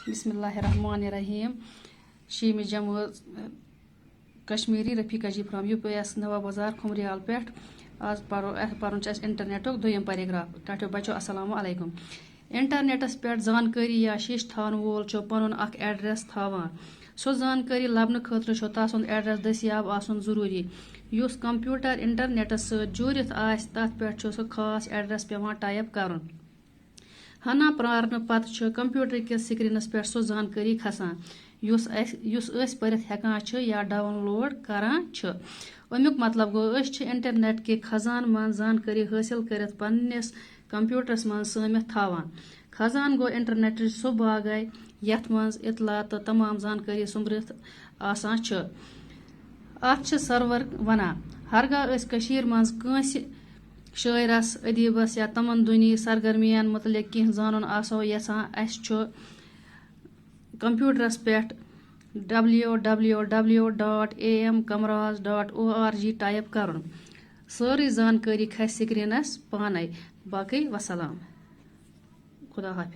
बिस्मिल्लाहिर्रहमानिर्रहीम। शीम जमू कश्मीरी रफीका जी from UPS नवा बाजार खुमरियाल पे आज पर्न इंटरनेट दुयम पैराग्राफ टाटो बचो अस्सलाम अलैकुम। इंटरनेटस पे जानकारी या शीश थान वोल पन एड्रेस थावान सो जानकारी लबन खतर तसुंद एड्रेस दस्याब आसन जरूरी। युस कंप्यूटर इंटरनेटस जुड़ित आस तथ पे सो खास एड्रेस पेवान टाइप कर हना प्रारन पत कंप्यूटर किस स्क्रीनस पे सो जानकारी खसान युस परित हेकान या डाउनलोड करान। अमुक मतलब गो इंटरनेट के खजान मन जानकारी हासिल कर पन्निस कंप्यूटरस मन समित थावान। खजान गो इंटरनेट सो बागै यथ मज इतला तो तमाम जानकारी सुमरित आसान अत सर्वर वनान। हरगाह कशीर मज कंस शायरस अदीबस या तमदुनी सरगर्मियन मुतलिक कह जानन आसो यसान अस कंप्यूटरस पे www.amkamraz.org टाइप कर सारी जानकारी खस स्क्रीनस पाने। बाकी वसलाम खुदा हाफिज।